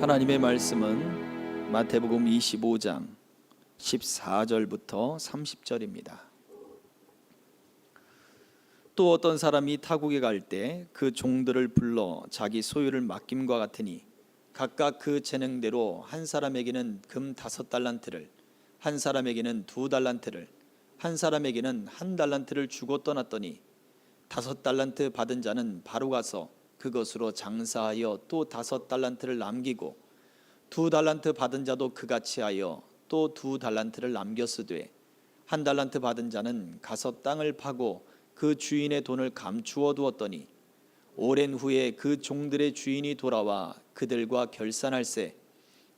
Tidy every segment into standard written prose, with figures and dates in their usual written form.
하나님의 말씀은 마태복음 25장 14절부터 30절입니다. 또 어떤 사람이 타국에 갈 때 그 종들을 불러 자기 소유를 맡김과 같으니 각각 그 재능대로 한 사람에게는 금 5달란트를, 한 사람에게는 2달란트를, 한 사람에게는 1달란트를 주고 떠났더니 5달란트 받은 자는 바로 가서 그것으로 장사하여 또 5달란트를 남기고 2달란트 받은 자도 그같이 하여 또 2달란트를 남겼으되 1달란트 받은 자는 가서 땅을 파고 그 주인의 돈을 감추어 두었더니 오랜 후에 그 종들의 주인이 돌아와 그들과 결산할세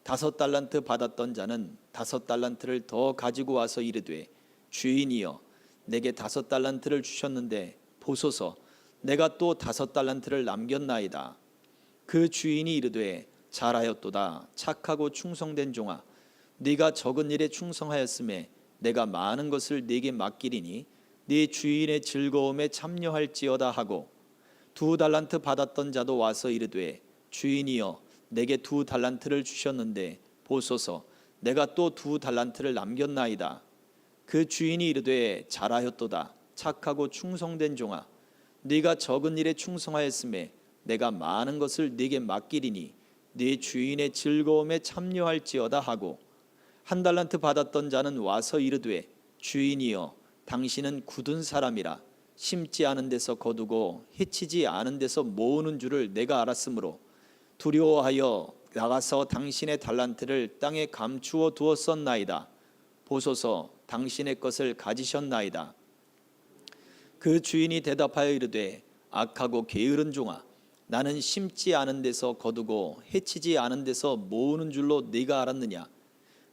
5달란트 받았던 자는 5달란트를 더 가지고 와서 이르되 주인이여 내게 5달란트를 주셨는데 보소서 내가 또 5달란트를 남겼나이다. 그 주인이 이르되 잘하였도다 착하고 충성된 종아 네가 적은 일에 충성하였음에 내가 많은 것을 네게 맡기리니 네 주인의 즐거움에 참여할지어다 하고 2달란트 받았던 자도 와서 이르되 주인이여 내게 2달란트를 주셨는데 보소서 내가 또 2달란트를 남겼나이다. 그 주인이 이르되 잘하였도다 착하고 충성된 종아 네가 적은 일에 충성하였음에 내가 많은 것을 네게 맡기리니 네 주인의 즐거움에 참여할지어다 하고 1달란트 받았던 자는 와서 이르되 주인이여 당신은 굳은 사람이라 심지 않은 데서 거두고 해치지 않은 데서 모으는 줄을 내가 알았으므로 두려워하여 나가서 당신의 달란트를 땅에 감추어 두었었나이다. 보소서 당신의 것을 가지셨나이다. 그 주인이 대답하여 이르되 악하고 게으른 종아 나는 심지 않은 데서 거두고 해치지 않은 데서 모으는 줄로 네가 알았느냐.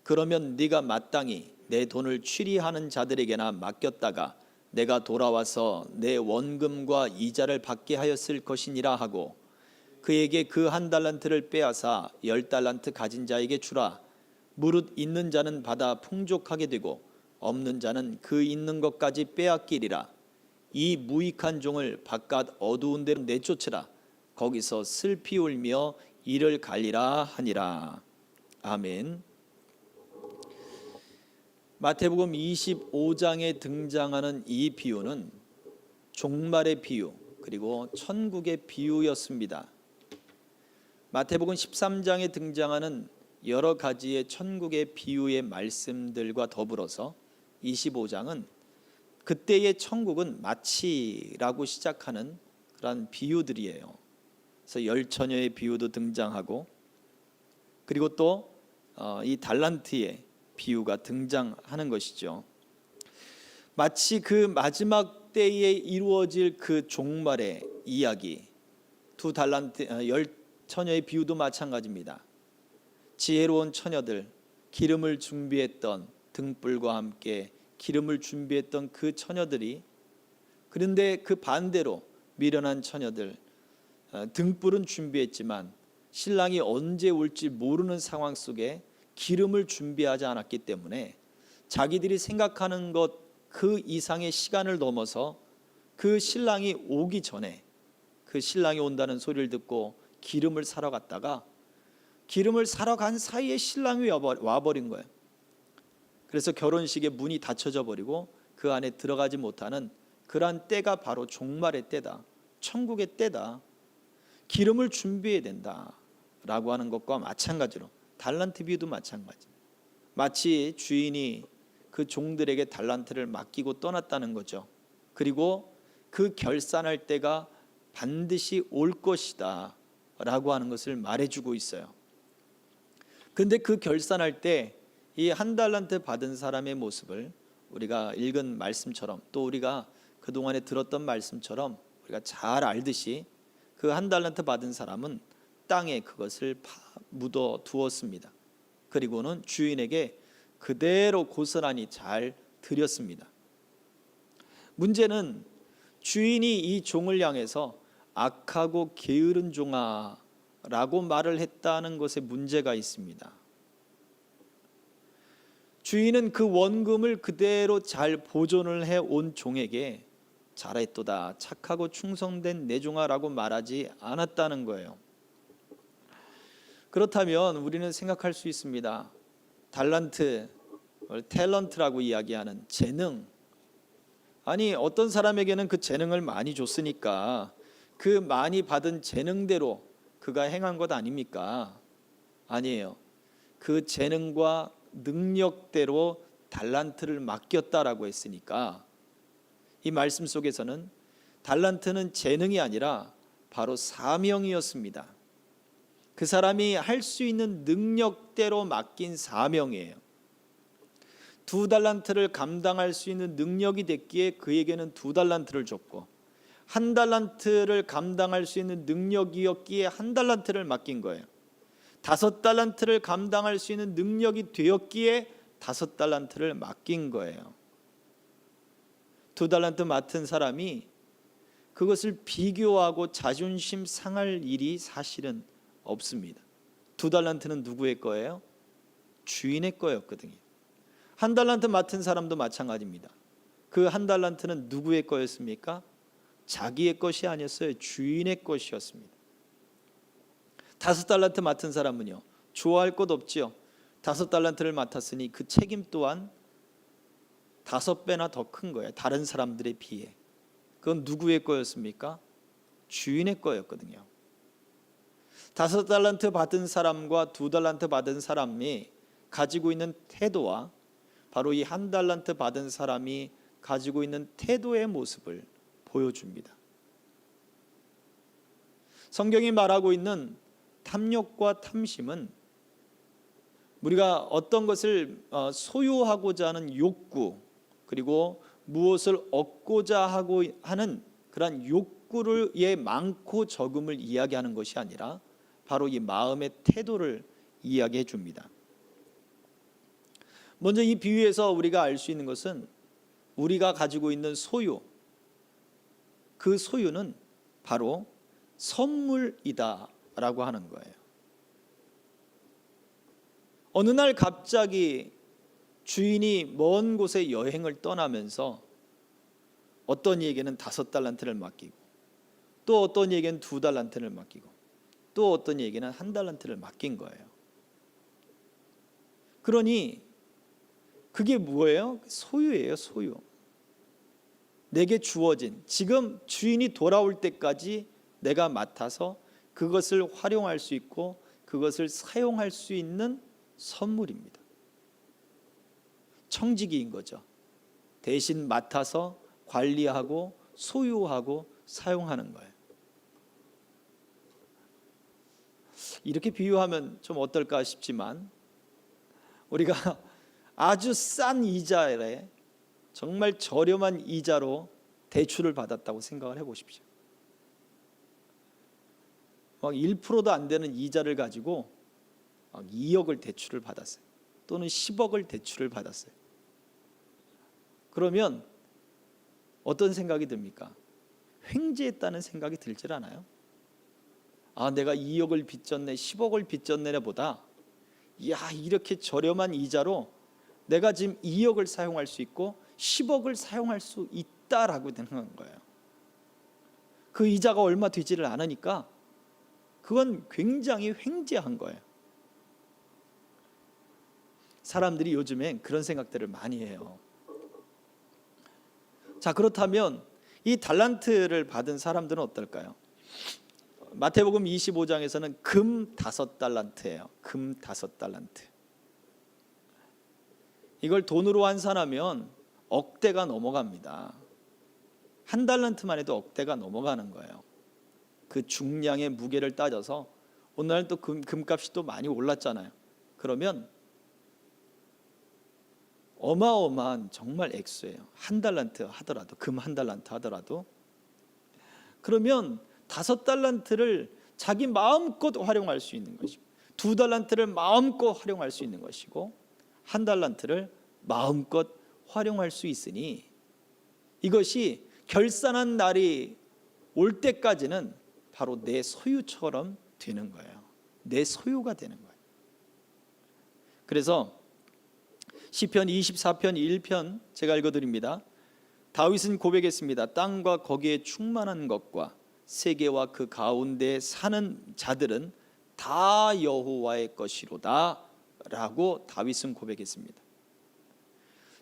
그러면 네가 마땅히 내 돈을 취리하는 자들에게나 맡겼다가 내가 돌아와서 내 원금과 이자를 받게 하였을 것이니라 하고 그에게 그 1달란트를 빼앗아 10달란트 가진 자에게 주라. 무릇 있는 자는 받아 풍족하게 되고 없는 자는 그 있는 것까지 빼앗기리라. 이 무익한 종을 바깥 어두운 데로 내쫓으라. 거기서 슬피 울며 이를 갈리라 하니라. 아멘. 마태복음 25장에 등장하는 이 비유는 종말의 비유 그리고 천국의 비유였습니다. 마태복음 13장에 등장하는 여러 가지의 천국의 비유의 말씀들과 더불어서 25장은 그때의 천국은 마치라고 시작하는 그런 비유들이에요. 그래서 열처녀의 비유도 등장하고 그리고 또 이 달란트의 비유가 등장하는 것이죠. 마치 그 마지막 때에 이루어질 그 종말의 이야기, 2달란트 열처녀의 비유도 마찬가지입니다. 지혜로운 처녀들, 기름을 준비했던 등불과 함께 기름을 준비했던 그 처녀들이 그런데 그 반대로 미련한 처녀들 등불은 준비했지만 신랑이 언제 올지 모르는 상황 속에 기름을 준비하지 않았기 때문에 자기들이 생각하는 것 그 이상의 시간을 넘어서 그 신랑이 오기 전에 그 신랑이 온다는 소리를 듣고 기름을 사러 갔다가 기름을 사러 간 사이에 신랑이 와버린 거예요. 그래서 결혼식의 문이 닫혀져 버리고 그 안에 들어가지 못하는 그러한 때가 바로 종말의 때다. 천국의 때다. 기름을 준비해야 된다라고 하는 것과 마찬가지로 달란트 비유도 마찬가지. 마치 주인이 그 종들에게 달란트를 맡기고 떠났다는 거죠. 그리고 그 결산할 때가 반드시 올 것이다 라고 하는 것을 말해주고 있어요. 그런데 그 결산할 때 이 1달란트 받은 사람의 모습을 우리가 읽은 말씀처럼 또 우리가 그동안에 들었던 말씀처럼 우리가 잘 알듯이 그 1달란트 받은 사람은 땅에 그것을 묻어 두었습니다. 그리고는 주인에게 그대로 고스란히 잘 드렸습니다. 문제는 주인이 이 종을 향해서 악하고 게으른 종아 라고 말을 했다는 것에 문제가 있습니다. 주인은 그 원금을 그대로 잘 보존을 해온 종에게 잘했도다 착하고 충성된 내 종아라고 말하지 않았다는 거예요. 그렇다면 우리는 생각할 수 있습니다. 달란트, 탤런트라고 이야기하는 재능. 아니, 어떤 사람에게는 그 재능을 많이 줬으니까 그 많이 받은 재능대로 그가 행한 것 아닙니까? 아니에요. 그 재능과 능력대로 달란트를 맡겼다라고 했으니까 이 말씀 속에서는 달란트는 재능이 아니라 바로 사명이었습니다. 그 사람이 할 수 있는 능력대로 맡긴 사명이에요. 2달란트를 감당할 수 있는 능력이 됐기에 그에게는 2달란트를 줬고 1달란트를 감당할 수 있는 능력이었기에 1달란트를 맡긴 거예요. 5달란트를 감당할 수 있는 능력이 되었기에 5달란트를 맡긴 거예요. 2달란트 맡은 사람이 그것을 비교하고 자존심 상할 일이 사실은 없습니다. 2달란트는 누구의 거예요? 주인의 거였거든요. 1달란트 맡은 사람도 마찬가지입니다. 그 1달란트는 누구의 거였습니까? 자기의 것이 아니었어요. 주인의 것이었습니다. 5달란트 맡은 사람은요, 좋아할 것 없지요. 5달란트를 맡았으니 그 책임 또한 5배나 더 큰 거예요. 다른 사람들에 비해. 그건 누구의 거였습니까? 주인의 거였거든요. 5달란트 받은 사람과 2달란트 받은 사람이 가지고 있는 태도와 바로 이 1달란트 받은 사람이 가지고 있는 태도의 모습을 보여줍니다. 성경이 말하고 있는 탐욕과 탐심은 우리가 어떤 것을 소유하고자 하는 욕구, 그리고 무엇을 얻고자 하고 하는 그런 욕구의 많고 적음을 이야기하는 것이 아니라 바로 이 마음의 태도를 이야기해 줍니다. 먼저 이 비유에서 우리가 알 수 있는 것은 우리가 가지고 있는 소유, 그 소유는 바로 선물이다 라고 하는 거예요. 어느 날 갑자기 주인이 먼 곳에 여행을 떠나면서 어떤 이에게는 5달란트를 맡기고 또 어떤 이에게는 2달란트를 맡기고 또 어떤 이에게는 1달란트를 맡긴 거예요. 그러니 그게 뭐예요? 소유예요, 소유. 내게 주어진, 지금 주인이 돌아올 때까지 내가 맡아서 그것을 활용할 수 있고 그것을 사용할 수 있는 선물입니다. 청지기인 거죠. 대신 맡아서 관리하고 소유하고 사용하는 거예요. 이렇게 비유하면 좀 어떨까 싶지만 우리가 아주 싼 이자에 정말 저렴한 이자로 대출을 받았다고 생각을 해보십시오. 막 1%도 안 되는 이자를 가지고 막 2억을 대출을 받았어요. 또는 10억을 대출을 받았어요. 그러면 어떤 생각이 듭니까? 횡재했다는 생각이 들질 않아요? 아, 내가 2억을 빚졌네, 10억을 빚졌네 보다 야, 이렇게 저렴한 이자로 내가 지금 2억을 사용할 수 있고 10억을 사용할 수 있다라고 되는 거예요. 그 이자가 얼마 되지를 않으니까 그건 굉장히 횡재한 거예요. 사람들이 요즘엔 그런 생각들을 많이 해요. 자, 그렇다면 이 달란트를 받은 사람들은 어떨까요? 마태복음 25장에서는 금 5달란트예요. 금 5달란트. 이걸 돈으로 환산하면 억대가 넘어갑니다. 1달란트만 해도 억대가 넘어가는 거예요. 그 중량의 무게를 따져서 오늘은 또 금값이 또 많이 올랐잖아요. 그러면 어마어마한 정말 액수예요. 1달란트 하더라도, 금 1달란트 하더라도. 그러면 5달란트를 자기 마음껏 활용할 수 있는 것이고 2달란트를 마음껏 활용할 수 있는 것이고 1달란트를 마음껏 활용할 수 있으니 이것이 결산한 날이 올 때까지는 바로 내 소유처럼 되는 거예요. 내 소유가 되는 거예요. 그래서 시편 24편 1편 제가 읽어드립니다. 다윗은 고백했습니다. 땅과 거기에 충만한 것과 세계와 그 가운데 사는 자들은 다 여호와의 것이로다 라고 다윗은 고백했습니다.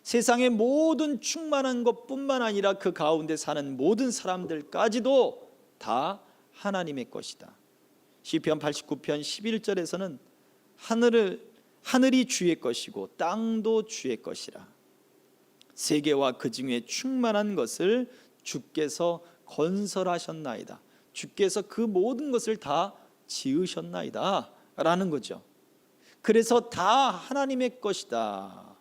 세상의 모든 충만한 것뿐만 아니라 그 가운데 사는 모든 사람들까지도 다 하나님의 것이다. 시편 89편 11절에서는 하늘이 주의 것이고 땅도 주의 것이라. 세계와 그 중에 충만한 것을 주께서 건설하셨나이다. 주께서 그 모든 것을 다 지으셨나이다 라는 거죠. 그래서 다 하나님의 것이다.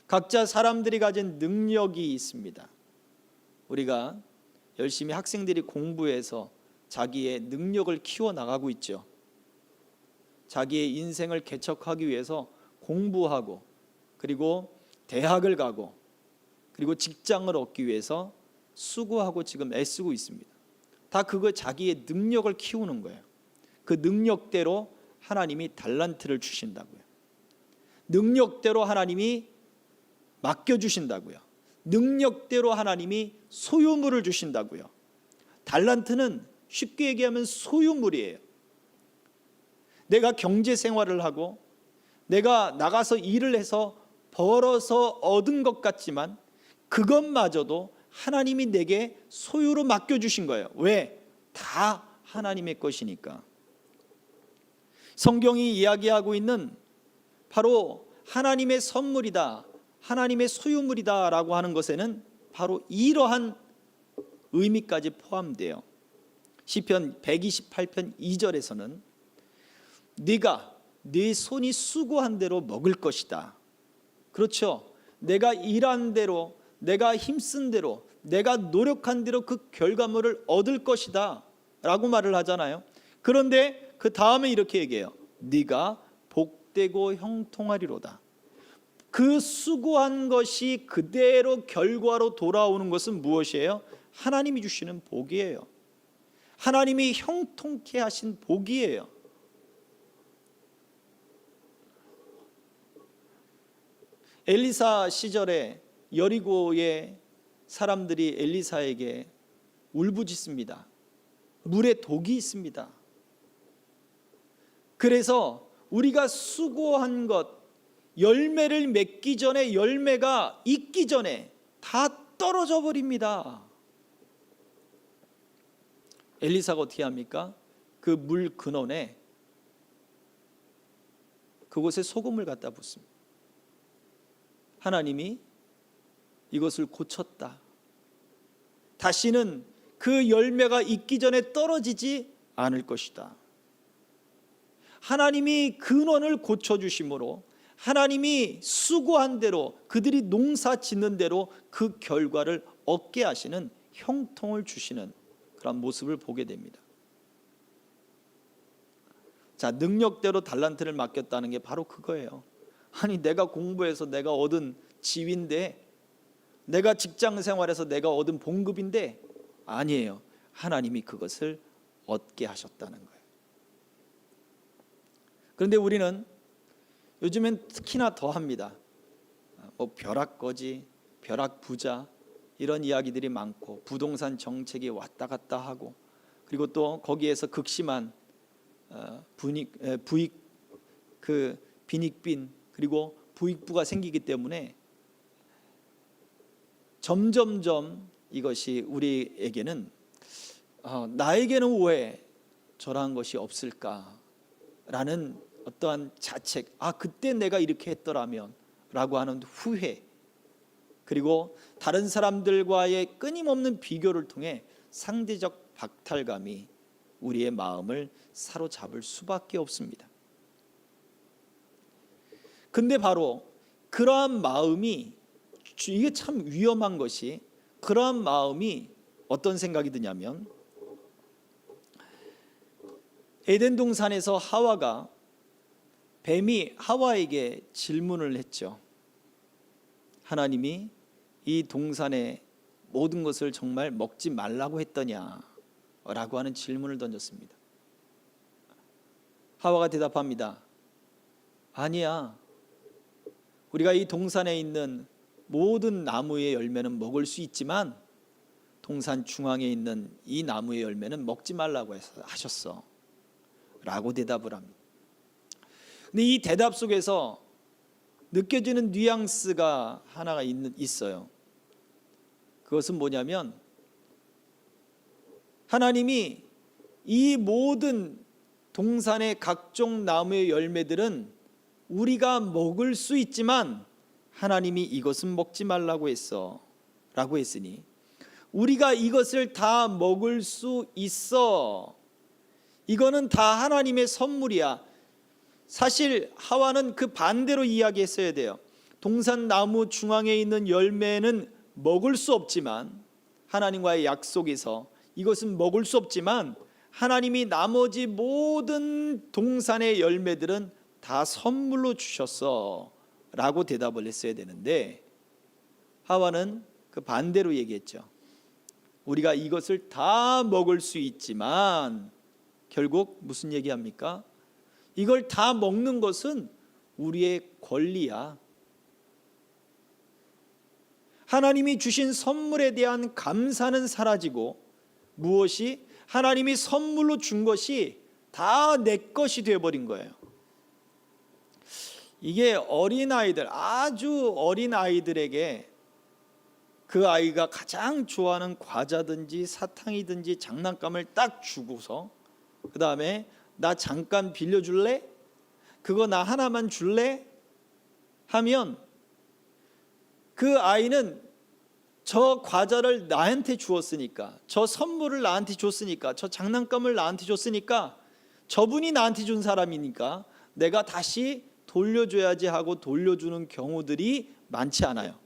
각자 사람들이 가진 능력이 있습니다. 우리가 열심히 학생들이 공부해서 자기의 능력을 키워나가고 있죠. 자기의 인생을 개척하기 위해서 공부하고, 그리고 대학을 가고, 그리고 직장을 얻기 위해서 수고하고 지금 애쓰고 있습니다. 다 그거 자기의 능력을 키우는 거예요. 그 능력대로 하나님이 달란트를 주신다고요. 능력대로 하나님이 맡겨주신다고요. 능력대로 하나님이 소유물을 주신다고요. 달란트는 쉽게 얘기하면 소유물이에요. 내가 경제 생활을 하고 내가 나가서 일을 해서 벌어서 얻은 것 같지만 그것마저도 하나님이 내게 소유로 맡겨주신 거예요. 왜? 다 하나님의 것이니까. 성경이 이야기하고 있는 바로 하나님의 선물이다, 하나님의 소유물이다 라고 하는 것에는 바로 이러한 의미까지 포함돼요. 시편 128편 2절에서는 네가 네 손이 수고한 대로 먹을 것이다. 그렇죠. 내가 일한 대로, 내가 힘쓴 대로, 내가 노력한 대로 그 결과물을 얻을 것이다 라고 말을 하잖아요. 그런데 그 다음에 이렇게 얘기해요. 네가 복되고 형통하리로다. 그 수고한 것이 그대로 결과로 돌아오는 것은 무엇이에요? 하나님이 주시는 복이에요. 하나님이 형통케 하신 복이에요. 엘리사 시절에 여리고의 사람들이 엘리사에게 울부짖습니다. 물에 독이 있습니다. 그래서 우리가 수고한 것, 열매를 맺기 전에, 열매가 익기 전에 다 떨어져 버립니다. 엘리사가 어떻게 합니까? 그 물 근원에 그곳에 소금을 갖다 붓습니다. 하나님이 이것을 고쳤다. 다시는 그 열매가 익기 전에 떨어지지 않을 것이다. 하나님이 근원을 고쳐주심으로 하나님이 수고한 대로, 그들이 농사 짓는 대로 그 결과를 얻게 하시는, 형통을 주시는 그런 모습을 보게 됩니다. 자, 능력대로 달란트를 맡겼다는 게 바로 그거예요. 아니, 내가 공부해서 내가 얻은 지위인데, 내가 직장 생활에서 내가 얻은 봉급인데, 아니에요. 하나님이 그것을 얻게 하셨다는 거예요. 그런데 우리는 요즘엔 특히나 더 합니다. 벼락거지, 벼락부자 이런 이야기들이 많고, 부동산 정책이 왔다 갔다 하고, 그리고 또 거기에서 극심한 빈익빈, 그리고 부익부가 생기기 때문에 점점점 이것이 우리에게는 나에게는 왜 저러한 것이 없을까라는 어떠한 자책, 그때 내가 이렇게 했더라면 라고 하는 후회, 그리고 다른 사람들과의 끊임없는 비교를 통해 상대적 박탈감이 우리의 마음을 사로잡을 수밖에 없습니다. 근데 바로 그러한 마음이, 이게 참 위험한 것이, 그러한 마음이 어떤 생각이 드냐면, 에덴 동산에서 하와가, 뱀이 하와에게 질문을 했죠. 하나님이 이 동산의 모든 것을 정말 먹지 말라고 했더냐 라고 하는 질문을 던졌습니다. 하와가 대답합니다. 아니야. 우리가 이 동산에 있는 모든 나무의 열매는 먹을 수 있지만 동산 중앙에 있는 이 나무의 열매는 먹지 말라고 하셨어 라고 대답을 합니다. 근데 이 대답 속에서 느껴지는 뉘앙스가 하나가 있어요. 그것은 뭐냐면 하나님이 이 모든 동산의 각종 나무의 열매들은 우리가 먹을 수 있지만 하나님이 이것은 먹지 말라고 했어 라고 했으니 우리가 이것을 다 먹을 수 있어. 이거는 다 하나님의 선물이야. 사실 하와는 그 반대로 이야기했어야 돼요. 동산 나무 중앙에 있는 열매는 먹을 수 없지만 하나님과의 약속에서 이것은 먹을 수 없지만 하나님이 나머지 모든 동산의 열매들은 다 선물로 주셨어 라고 대답을 했어야 되는데 하와는 그 반대로 얘기했죠. 우리가 이것을 다 먹을 수 있지만 결국 무슨 얘기합니까? 이걸 다 먹는 것은 우리의 권리야. 하나님이 주신 선물에 대한 감사는 사라지고 무엇이 하나님이 선물로 준 것이 다 내 것이 되어버린 거예요. 이게 어린아이들, 아주 어린아이들에게 그 아이가 가장 좋아하는 과자든지 사탕이든지 장난감을 딱 주고서 그 다음에 나 잠깐 빌려줄래? 그거 나 하나만 줄래? 하면 그 아이는 저 과자를 나한테 주었으니까, 저 선물을 나한테 줬으니까, 저 장난감을 나한테 줬으니까, 저분이 나한테 준 사람이니까 내가 다시 돌려줘야지 하고 돌려주는 경우들이 많지 않아요.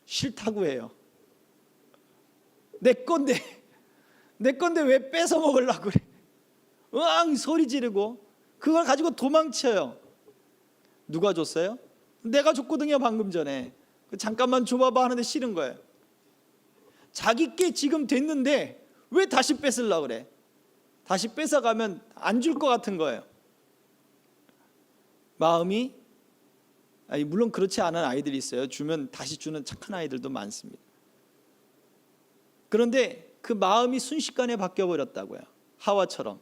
싫다고 해요. 내 건데 왜 뺏어 먹으려고 그래? 으앙 소리 지르고 그걸 가지고 도망쳐요. 누가 줬어요? 내가 줬거든요. 방금 전에. 잠깐만 줘봐봐 하는데 싫은 거예요. 자기께 지금 됐는데 왜 다시 뺏으려고 그래? 다시 뺏어가면 안 줄 것 같은 거예요. 마음이 물론 그렇지 않은 아이들이 있어요. 주면 다시 주는 착한 아이들도 많습니다. 그런데 그 마음이 순식간에 바뀌어버렸다고요. 하와처럼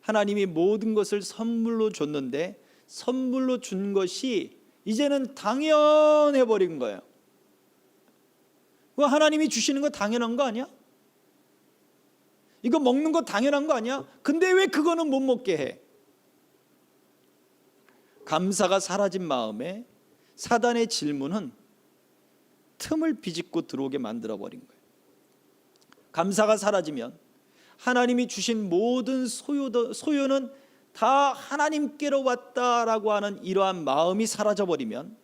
하나님이 모든 것을 선물로 줬는데 선물로 준 것이 이제는 당연해버린 거예요. 하나님이 주시는 거 당연한 거 아니야? 이거 먹는 거 당연한 거 아니야? 근데 왜 그거는 못 먹게 해? 감사가 사라진 마음에 사단의 질문은 틈을 비집고 들어오게 만들어버린 거예요. 감사가 사라지면 하나님이 주신 모든 소유는 다 하나님께로 왔다라고 하는 이러한 마음이 사라져버리면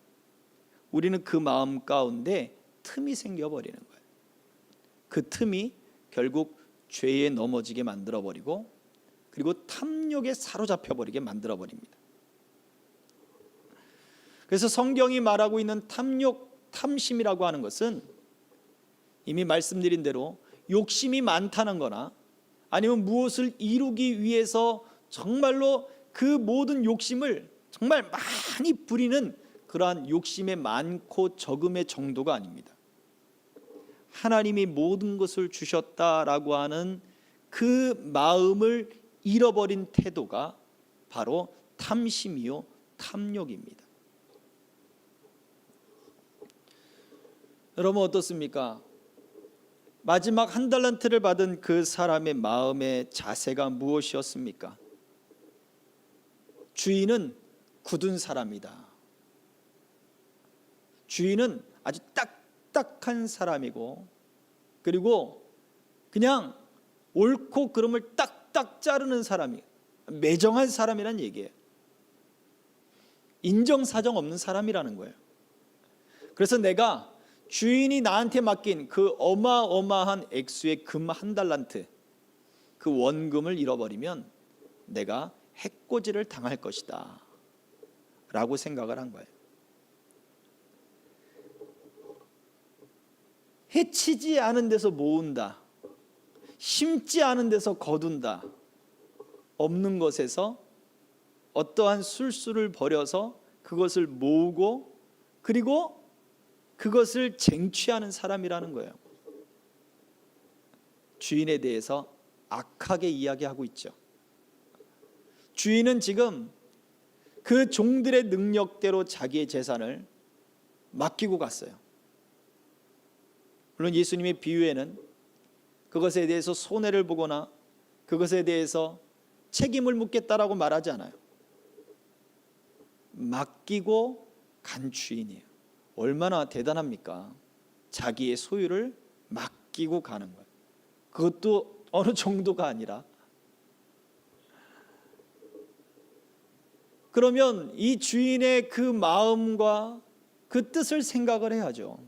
우리는 그 마음 가운데 틈이 생겨버리는 거예요. 그 틈이 결국 죄에 넘어지게 만들어버리고 그리고 탐욕에 사로잡혀버리게 만들어버립니다. 그래서 성경이 말하고 있는 탐욕, 탐심이라고 하는 것은 이미 말씀드린 대로 욕심이 많다는 거나 아니면 무엇을 이루기 위해서 정말로 그 모든 욕심을 정말 많이 부리는 그러한 욕심의 많고 적음의 정도가 아닙니다. 하나님이 모든 것을 주셨다라고 하는 그 마음을 잃어버린 태도가 바로 탐심이요 탐욕입니다. 여러분 어떻습니까? 마지막 한 달란트를 받은 그 사람의 마음의 자세가 무엇이었습니까? 주인은 굳은 사람이다. 주인은 아주 딱딱한 사람이고 그리고 그냥 옳고 그름을 딱딱 자르는 사람이 매정한 사람이란 얘기예요. 인정사정 없는 사람이라는 거예요. 그래서 내가 주인이 나한테 맡긴 그 어마어마한 액수의 금 한 달란트 그 원금을 잃어버리면 내가 해코지를 당할 것이다 라고 생각을 한 거예요. 해치지 않은 데서 모은다, 심지 않은 데서 거둔다, 없는 것에서 어떠한 술수를 벌여서 그것을 모으고 그리고 그것을 쟁취하는 사람이라는 거예요. 주인에 대해서 악하게 이야기하고 있죠. 주인은 지금 그 종들의 능력대로 자기의 재산을 맡기고 갔어요. 물론 예수님의 비유에는 그것에 대해서 손해를 보거나 그것에 대해서 책임을 묻겠다라고 말하지 않아요. 맡기고 간 주인이에요. 얼마나 대단합니까? 자기의 소유를 맡기고 가는 거예요. 그것도 어느 정도가 아니라. 그러면 이 주인의 그 마음과 그 뜻을 생각을 해야죠.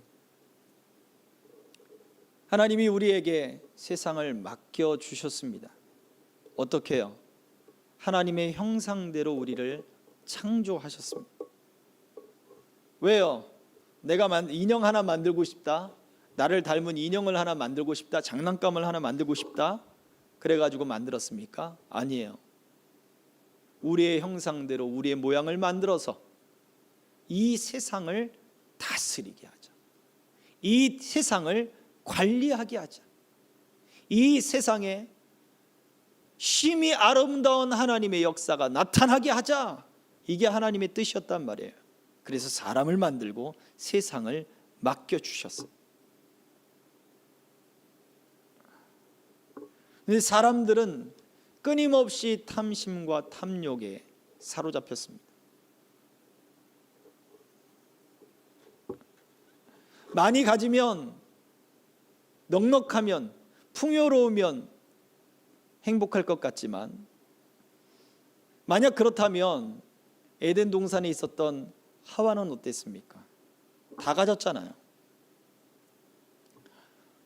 하나님이 우리에게 세상을 맡겨 주셨습니다. 어떻게 해요? 하나님의 형상대로 우리를 창조하셨습니다. 왜요? 내가 인형 하나 만들고 싶다, 나를 닮은 인형을 하나 만들고 싶다, 장난감을 하나 만들고 싶다, 그래가지고 만들었습니까? 아니에요. 우리의 형상대로 우리의 모양을 만들어서 이 세상을 다스리게 하자. 이 세상을 관리하게 하자. 이 세상에 심히 아름다운 하나님의 역사가 나타나게 하자. 이게 하나님의 뜻이었단 말이에요. 그래서 사람을 만들고 세상을 맡겨주셨어요. 근데 사람들은 끊임없이 탐심과 탐욕에 사로잡혔습니다. 많이 가지면, 넉넉하면, 풍요로우면 행복할 것 같지만, 만약 그렇다면 에덴 동산에 있었던 하와는 어땠습니까? 다 가졌잖아요.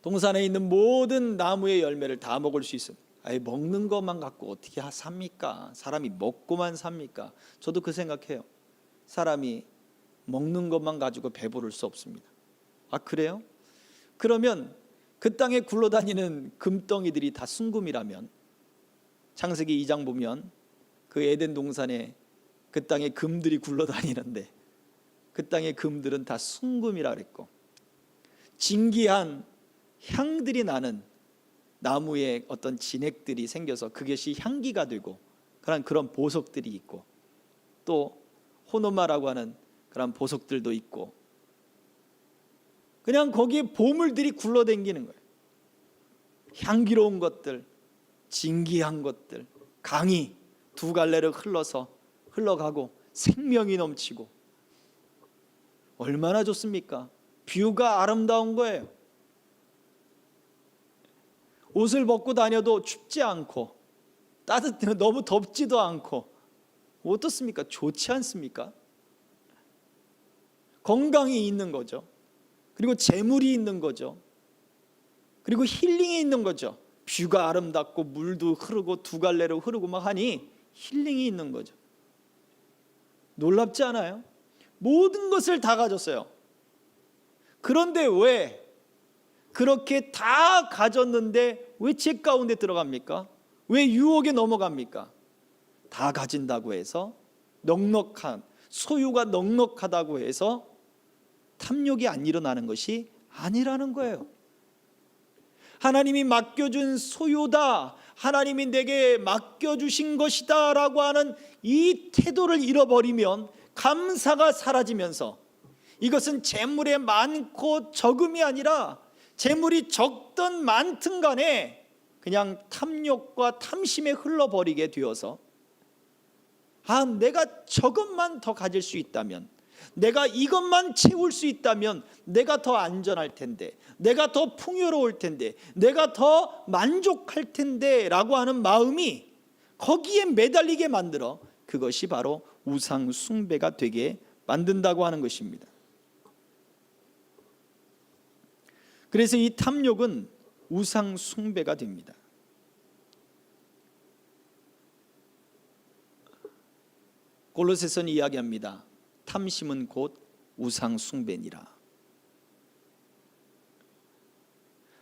동산에 있는 모든 나무의 열매를 다 먹을 수 있어요. 먹는 것만 갖고 어떻게 삽니까? 사람이 먹고만 삽니까? 저도 그 생각해요. 사람이 먹는 것만 가지고 배부를 수 없습니다. 아, 그래요? 그러면 그 땅에 굴러다니는 금덩이들이 다 순금이라면, 창세기 2장 보면 그 에덴 동산에 그 땅에 금들이 굴러다니는데 그 땅의 금들은 다 순금이라 그랬고, 진기한 향들이 나는 나무에 어떤 진액들이 생겨서 그것이 향기가 되고 그런 보석들이 있고, 또 호노마라고 하는 그런 보석들도 있고, 그냥 거기에 보물들이 굴러다니는 거예요. 향기로운 것들, 진기한 것들, 강이 두 갈래로 흘러가고 생명이 넘치고, 얼마나 좋습니까? 뷰가 아름다운 거예요. 옷을 벗고 다녀도 춥지 않고 너무 덥지도 않고, 어떻습니까? 좋지 않습니까? 건강이 있는 거죠. 그리고 재물이 있는 거죠. 그리고 힐링이 있는 거죠. 뷰가 아름답고 물도 흐르고 두 갈래로 흐르고 막 하니 힐링이 있는 거죠. 놀랍지 않아요? 모든 것을 다 가졌어요. 그런데 왜 그렇게 다 가졌는데 왜 죄 가운데 들어갑니까? 왜 유혹에 넘어갑니까? 다 가진다고 해서, 넉넉한 소유가 넉넉하다고 해서 탐욕이 안 일어나는 것이 아니라는 거예요. 하나님이 맡겨준 소유다, 하나님이 내게 맡겨주신 것이다 라고 하는 이 태도를 잃어버리면 감사가 사라지면서, 이것은 재물의 많고 적음이 아니라 재물이 적든 많든 간에 그냥 탐욕과 탐심에 흘러버리게 되어서, 내가 저것만 더 가질 수 있다면, 내가 이것만 채울 수 있다면 내가 더 안전할 텐데, 내가 더 풍요로울 텐데, 내가 더 만족할 텐데 라고 하는 마음이 거기에 매달리게 만들어 그것이 바로 우상 숭배가 되게 만든다고 하는 것입니다. 그래서 이 탐욕은 우상 숭배가 됩니다. 골로새서는 이야기합니다. 탐심은 곧 우상 숭배니라.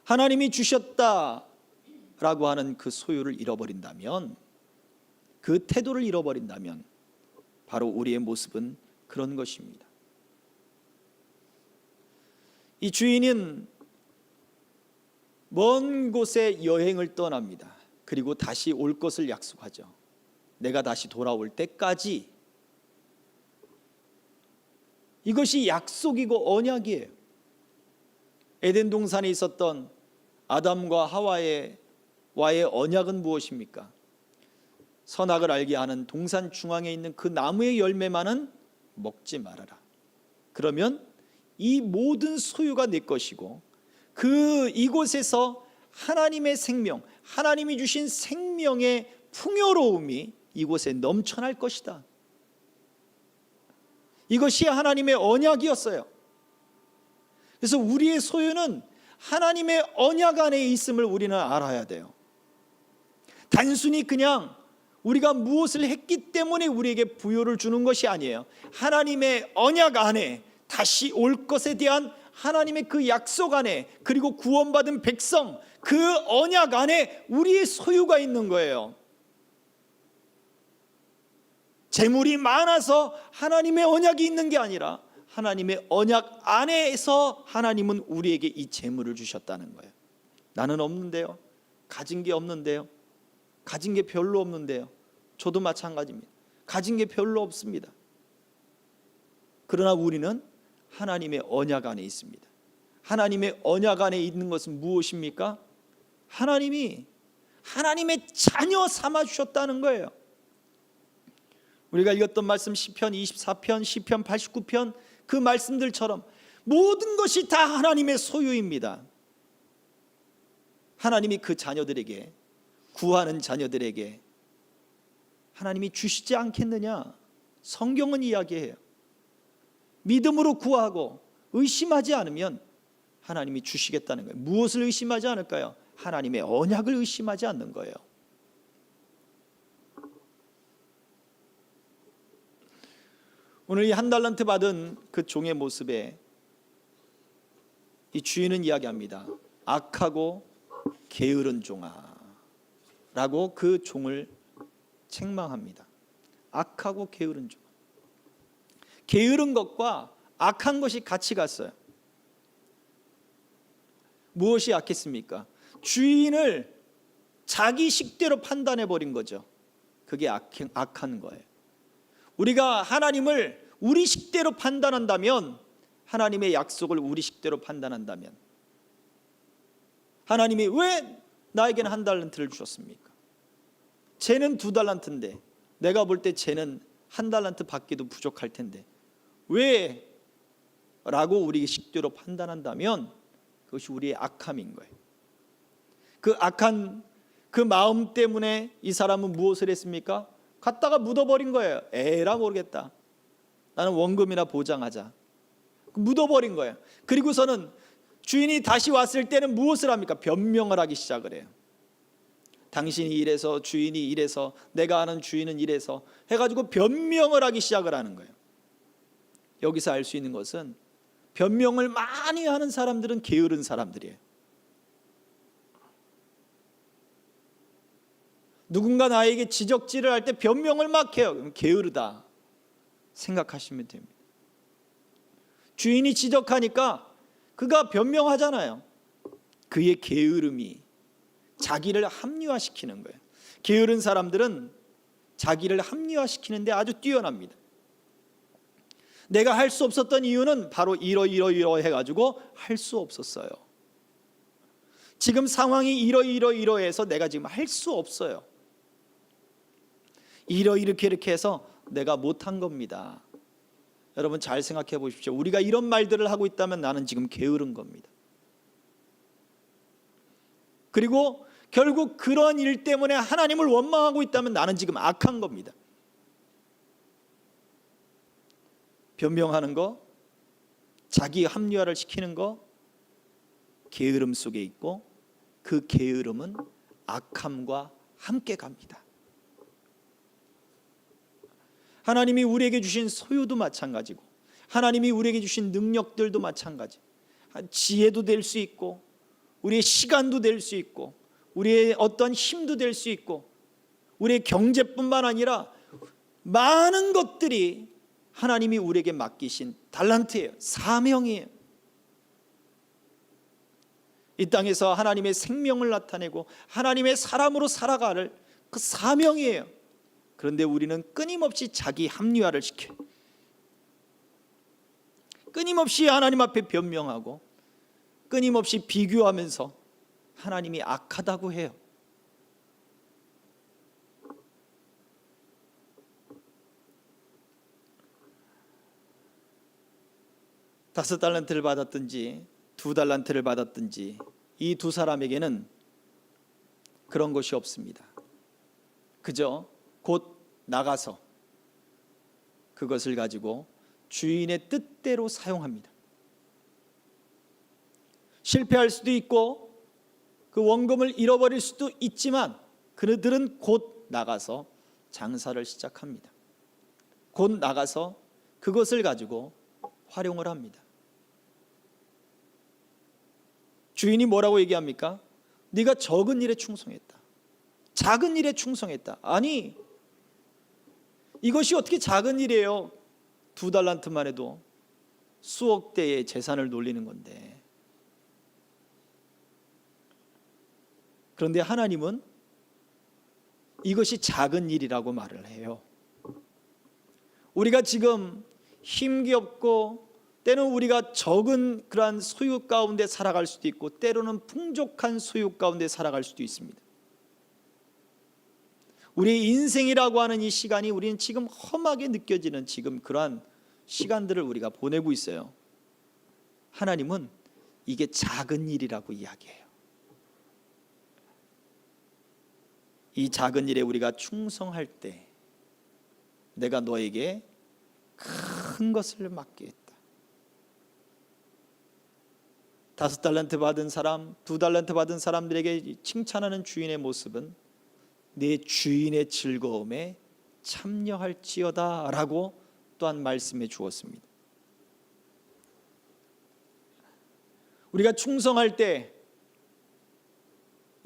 하나님이 주셨다라고 하는 그 소유를 잃어버린다면, 그 태도를 잃어버린다면 바로 우리의 모습은 그런 것입니다. 이 주인은 먼 곳에 여행을 떠납니다. 그리고 다시 올 것을 약속하죠. 내가 다시 돌아올 때까지. 이것이 약속이고 언약이에요. 에덴 동산에 있었던 아담과 하와와의 언약은 무엇입니까? 선악을 알게 하는 동산 중앙에 있는 그 나무의 열매만은 먹지 말아라. 그러면 이 모든 소유가 내 것이고 이곳에서 하나님의 생명, 하나님이 주신 생명의 풍요로움이 이곳에 넘쳐날 것이다. 이것이 하나님의 언약이었어요. 그래서 우리의 소유는 하나님의 언약 안에 있음을 우리는 알아야 돼요. 단순히 그냥 우리가 무엇을 했기 때문에 우리에게 부여를 주는 것이 아니에요. 하나님의 언약 안에, 다시 올 것에 대한 하나님의 그 약속 안에, 그리고 구원받은 백성, 그 언약 안에 우리의 소유가 있는 거예요. 재물이 많아서 하나님의 언약이 있는 게 아니라 하나님의 언약 안에서 하나님은 우리에게 이 재물을 주셨다는 거예요. 나는 없는데요, 가진 게 없는데요, 가진 게 별로 없는데요. 저도 마찬가지입니다. 가진 게 별로 없습니다. 그러나 우리는 하나님의 언약 안에 있습니다. 하나님의 언약 안에 있는 것은 무엇입니까? 하나님이 하나님의 자녀 삼아 주셨다는 거예요. 우리가 읽었던 말씀 시편 24편, 시편 89편 그 말씀들처럼 모든 것이 다 하나님의 소유입니다. 하나님이 그 자녀들에게, 구하는 자녀들에게 하나님이 주시지 않겠느냐? 성경은 이야기해요. 믿음으로 구하고 의심하지 않으면 하나님이 주시겠다는 거예요. 무엇을 의심하지 않을까요? 하나님의 언약을 의심하지 않는 거예요. 오늘 이 한 달란트 받은 그 종의 모습에 이 주인은 이야기합니다. 악하고 게으른 종아 라고 그 종을 책망합니다. 악하고 게으른 종. 게으른 것과 악한 것이 같이 갔어요. 무엇이 악했습니까? 주인을 자기 식대로 판단해 버린 거죠. 그게 악한 거예요. 우리가 하나님을 우리 식대로 판단한다면, 하나님의 약속을 우리 식대로 판단한다면, 하나님이 왜 나에게는 한 달란트를 주셨습니까? 쟤는 2달란트인데, 내가 볼 때 쟤는 1달란트 받기도 부족할 텐데 왜? 라고 우리 식대로 판단한다면 그것이 우리의 악함인 거예요. 그 악한 그 마음 때문에 이 사람은 무엇을 했습니까? 갖다가 묻어버린 거예요. 에라 모르겠다, 나는 원금이나 보장하자. 묻어버린 거예요. 그리고서는 주인이 다시 왔을 때는 무엇을 합니까? 변명을 하기 시작을 해요. 당신이 이래서, 주인이 이래서, 내가 아는 주인은 이래서 해가지고 변명을 하기 시작을 하는 거예요. 여기서 알 수 있는 것은 변명을 많이 하는 사람들은 게으른 사람들이에요. 누군가 나에게 지적질을 할 때 변명을 막 해요. 그럼 게으르다 생각하시면 됩니다. 주인이 지적하니까 그가 변명하잖아요. 그의 게으름이 자기를 합리화시키는 거예요. 게으른 사람들은 자기를 합리화시키는데 아주 뛰어납니다. 내가 할 수 없었던 이유는 바로 이러 해가지고 할 수 없었어요. 지금 상황이 이러해서 내가 지금 할 수 없어요. 이렇게 해서 내가 못한 겁니다. 여러분 잘 생각해 보십시오. 우리가 이런 말들을 하고 있다면 나는 지금 게으른 겁니다. 그리고 결국 그런 일 때문에 하나님을 원망하고 있다면 나는 지금 악한 겁니다. 변명하는 거, 자기 합리화를 시키는 거, 게으름 속에 있고 그 게으름은 악함과 함께 갑니다. 하나님이 우리에게 주신 소유도 마찬가지고, 하나님이 우리에게 주신 능력들도 마찬가지. 지혜도 될 수 있고, 우리의 시간도 될 수 있고, 우리의 어떤 힘도 될 수 있고, 우리의 경제뿐만 아니라 많은 것들이 하나님이 우리에게 맡기신 달란트예요. 사명이에요. 이 땅에서 하나님의 생명을 나타내고 하나님의 사람으로 살아갈 그 사명이에요. 그런데 우리는 끊임없이 자기 합리화를 시켜요. 끊임없이 하나님 앞에 변명하고 끊임없이 비교하면서 하나님이 악하다고 해요. 다섯 달란트를 받았든지 두 달란트를 받았든지 이 두 사람에게는 그런 것이 없습니다. 그저 곧 나가서 그것을 가지고 주인의 뜻대로 사용합니다. 실패할 수도 있고 그 원금을 잃어버릴 수도 있지만 그들은 곧 나가서 장사를 시작합니다. 곧 나가서 그것을 가지고 활용을 합니다. 주인이 뭐라고 얘기합니까? 네가 적은 일에 충성했다. 작은 일에 충성했다. 아니, 이것이 어떻게 작은 일이에요? 두 달란트만 해도 수억 대의 재산을 놀리는 건데. 그런데 하나님은 이것이 작은 일이라고 말을 해요. 우리가 지금 힘겹고 때로는 우리가 적은 그러한 소유 가운데 살아갈 수도 있고 때로는 풍족한 소유 가운데 살아갈 수도 있습니다. 우리의 인생이라고 하는 이 시간이 우리는 지금 험하게 느껴지는 지금 그러한 시간들을 우리가 보내고 있어요. 하나님은 이게 작은 일이라고 이야기해요. 이 작은 일에 우리가 충성할 때 내가 너에게 큰 것을 맡기겠다. 다섯 달란트 받은 사람, 두 달란트 받은 사람들에게 칭찬하는 주인의 모습은 내 주인의 즐거움에 참여할지어다 라고 또한 말씀해 주었습니다. 우리가 충성할 때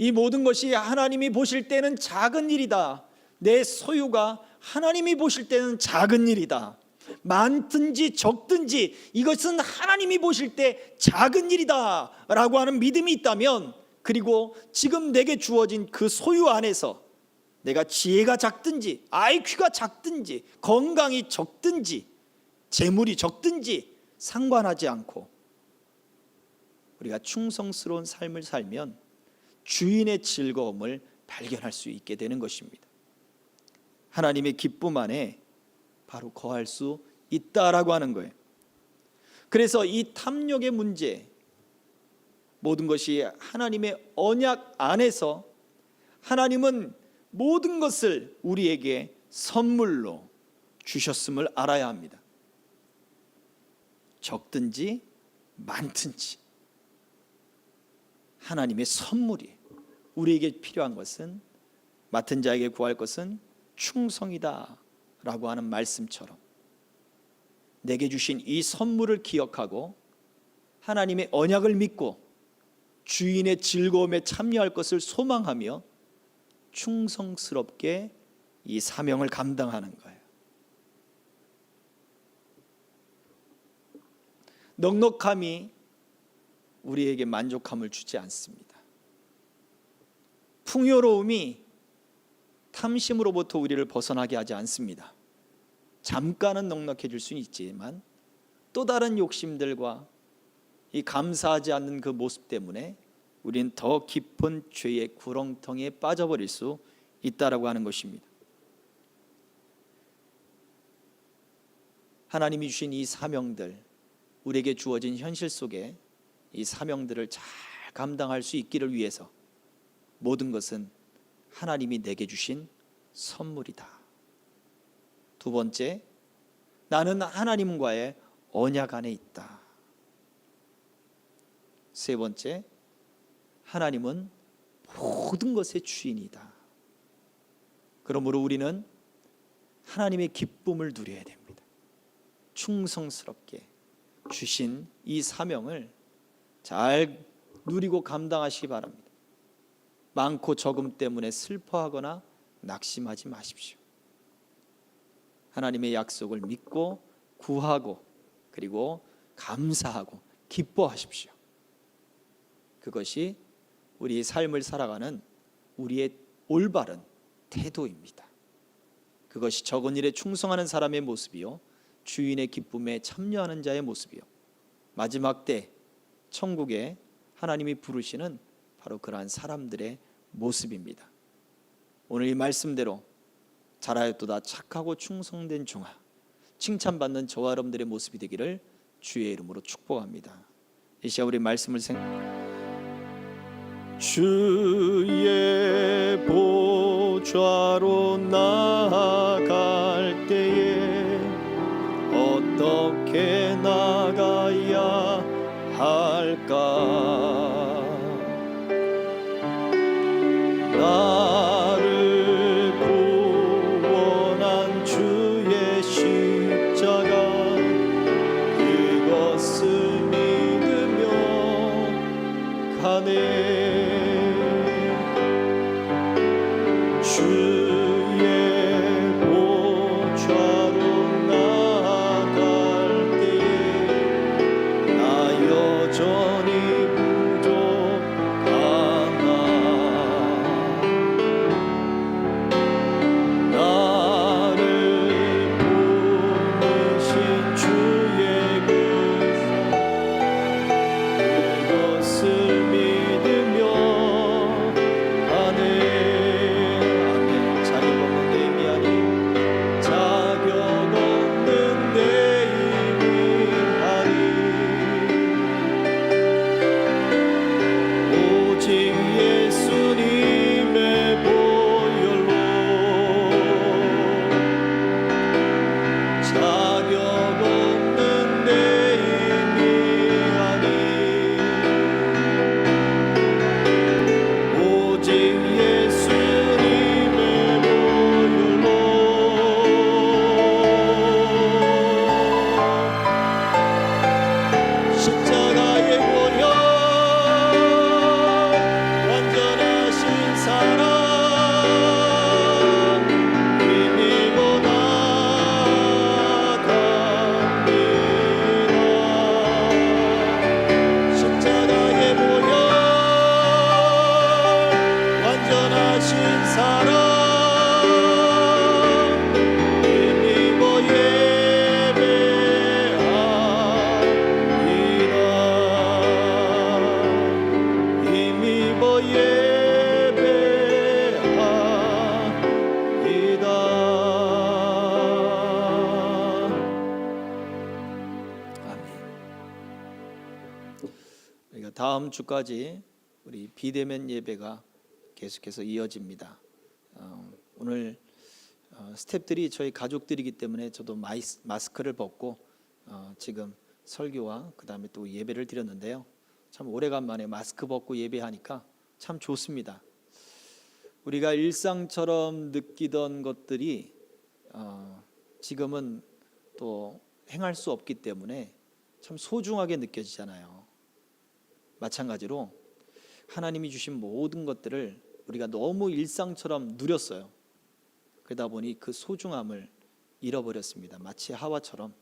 이 모든 것이 하나님이 보실 때는 작은 일이다. 내 소유가 하나님이 보실 때는 작은 일이다. 많든지 적든지 이것은 하나님이 보실 때 작은 일이다 라고 하는 믿음이 있다면, 그리고 지금 내게 주어진 그 소유 안에서 내가 지혜가 작든지 IQ가 작든지 건강이 적든지 재물이 적든지 상관하지 않고 우리가 충성스러운 삶을 살면 주인의 즐거움을 발견할 수 있게 되는 것입니다. 하나님의 기쁨 안에 바로 거할 수 있다라고 하는 거예요. 그래서 이 탐욕의 문제, 모든 것이 하나님의 언약 안에서 하나님은 모든 것을 우리에게 선물로 주셨음을 알아야 합니다. 적든지 많든지 하나님의 선물이 우리에게 필요한 것은, 맡은 자에게 구할 것은 충성이다 라고 하는 말씀처럼 내게 주신 이 선물을 기억하고 하나님의 언약을 믿고 주인의 즐거움에 참여할 것을 소망하며 충성스럽게 이 사명을 감당하는 거예요. 넉넉함이 우리에게 만족함을 주지 않습니다. 풍요로움이 탐심으로부터 우리를 벗어나게 하지 않습니다. 잠깐은 넉넉해질 수는 있지만 또 다른 욕심들과 이 감사하지 않는 그 모습 때문에 우리는 더 깊은 죄의 구렁텅이에 빠져버릴 수 있다라고 하는 것입니다. 하나님이 주신 이 사명들, 우리에게 주어진 현실 속에 이 사명들을 잘 감당할 수 있기를 위해서 모든 것은 하나님이 내게 주신 선물이다. 두 번째, 나는 하나님과의 언약 안에 있다. 세 번째, 하나님은 모든 것의 주인이다. 그러므로 우리는 하나님의 기쁨을 누려야 됩니다. 충성스럽게 주신 이 사명을 잘 누리고 감당하시기 바랍니다. 많고 적음 때문에 슬퍼하거나 낙심하지 마십시오. 하나님의 약속을 믿고 구하고 그리고 감사하고 기뻐하십시오. 그것이 우리 삶을 살아가는 우리의 올바른 태도입니다. 그것이 적은 일에 충성하는 사람의 모습이요, 주인의 기쁨에 참여하는 자의 모습이요, 마지막 때 천국에 하나님이 부르시는 바로 그러한 사람들의 모습입니다. 오늘 이 말씀대로 잘하였도다 착하고 충성된 종아, 칭찬받는 저와 여러분들의 모습이 되기를 주의 이름으로 축복합니다. 이 시간 우리 말씀을 주의 보좌로 나아갈 때에 어떻게 나가야 할까? 나를 구원한 주의 십자가, 그것을 믿으며 가네. 주의 보좌로 나아갈 때에 나 여전히 부족하나. 나를 부르신 주의 그것을 믿으며 가네. 다음 주까지 우리 비대면 예배가 계속해서 이어집니다. 오늘 스태프들이 저희 가족들이기 때문에 저도 마스크를 벗고 지금 설교와 그 다음에 또 예배를 드렸는데요. 참 오래간만에 마스크 벗고 예배하니까 참 좋습니다. 우리가 일상처럼 느끼던 것들이 지금은 또 행할 수 없기 때문에 참 소중하게 느껴지잖아요. 마찬가지로 하나님이 주신 모든 것들을 우리가 너무 일상처럼 누렸어요. 그러다 보니 그 소중함을 잃어버렸습니다. 마치 하와처럼.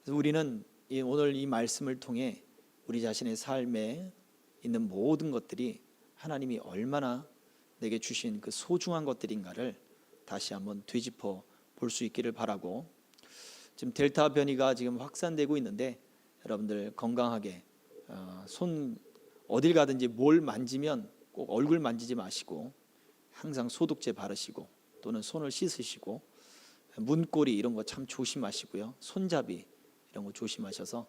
그래서 우리는 오늘 이 말씀을 통해 우리 자신의 삶에 있는 모든 것들이 하나님이 얼마나 내게 주신 그 소중한 것들인가를 다시 한번 되짚어 볼 수 있기를 바라고, 지금 델타 변이가 지금 확산되고 있는데 여러분들 건강하게 손 어딜 가든지 뭘 만지면 꼭 얼굴 만지지 마시고 항상 소독제 바르시고 또는 손을 씻으시고 문고리 이런 거 참 조심하시고요. 손잡이 이런 거 조심하셔서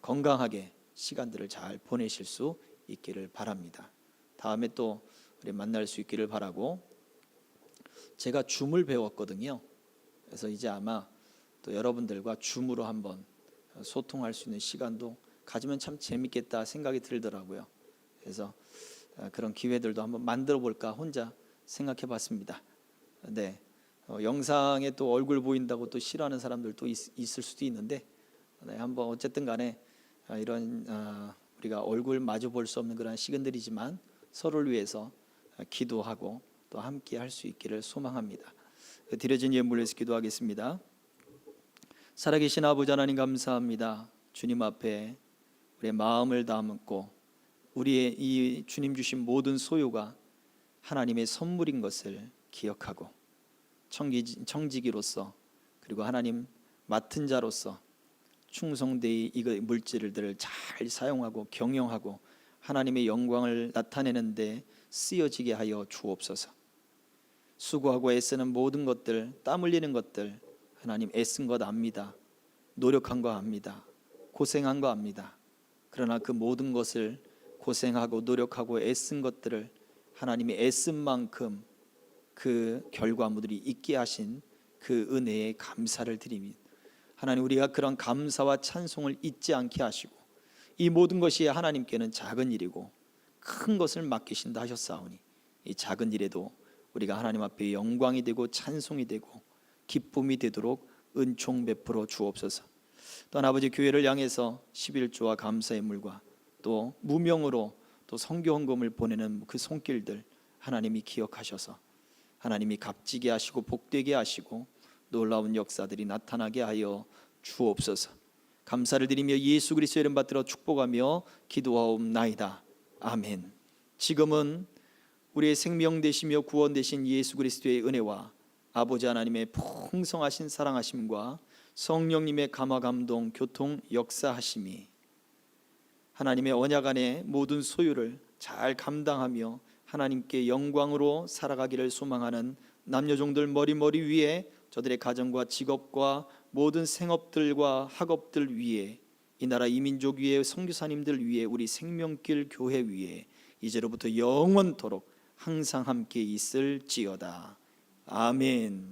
건강하게 시간들을 잘 보내실 수 있기를 바랍니다. 다음에 또 우리 만날 수 있기를 바라고, 제가 줌을 배웠거든요. 그래서 이제 아마 또 여러분들과 줌으로 한번 소통할 수 있는 시간도 가지면 참 재밌겠다 생각이 들더라고요. 그래서 그런 기회들도 한번 만들어 볼까 혼자 생각해 봤습니다. 네, 영상에 또 얼굴 보인다고 또 싫어하는 사람들도 있을 수도 있는데, 네, 한번 어쨌든 간에 이런 우리가 얼굴 마주 볼 수 없는 그런 시간들이지만 서로를 위해서 기도하고 또 함께 할 수 있기를 소망합니다. 드려진 예물을 위해서 기도하겠습니다. 살아계신 아버지 하나님 감사합니다. 주님 앞에 우리의 마음을 담고 우리의 이 주님 주신 모든 소유가 하나님의 선물인 것을 기억하고 청지기로서 그리고 하나님 맡은 자로서 충성되이 이거 물질들을 잘 사용하고 경영하고 하나님의 영광을 나타내는데 쓰여지게 하여 주옵소서. 수고하고 애쓰는 모든 것들, 땀 흘리는 것들 하나님 애쓴 것 압니다. 노력한 거 압니다. 고생한 거 압니다. 그러나 그 모든 것을 고생하고 노력하고 애쓴 것들을 하나님이 애쓴 만큼 그 결과물들이 있게 하신 그 은혜에 감사를 드립니다. 하나님, 우리가 그런 감사와 찬송을 잊지 않게 하시고 이 모든 것이 하나님께는 작은 일이고 큰 것을 맡기신다 하셨사오니 이 작은 일에도 우리가 하나님 앞에 영광이 되고 찬송이 되고 기쁨이 되도록 은총 베풀어 주옵소서. 또한 아버지, 교회를 향해서 11조와 감사의 물과 또 무명으로 또 선교 헌금을 보내는 그 손길들 하나님이 기억하셔서 하나님이 값지게 하시고 복되게 하시고 놀라운 역사들이 나타나게 하여 주옵소서. 감사를 드리며 예수 그리스도의 이름 받들어 축복하며 기도하옵나이다. 아멘. 지금은 우리의 생명 되시며 구원 되신 예수 그리스도의 은혜와 아버지 하나님의 풍성하신 사랑하심과 성령님의 감화 감동 교통 역사하심이 하나님의 언약 안에 모든 소유를 잘 감당하며 하나님께 영광으로 살아가기를 소망하는 남녀종들 머리 위에 저들의 가정과 직업과 모든 생업들과 학업들 위에 이 나라 이민족 위에 선교사님들 위에 우리 생명길 교회 위에 이제로부터 영원토록 항상 함께 있을지어다. 아멘.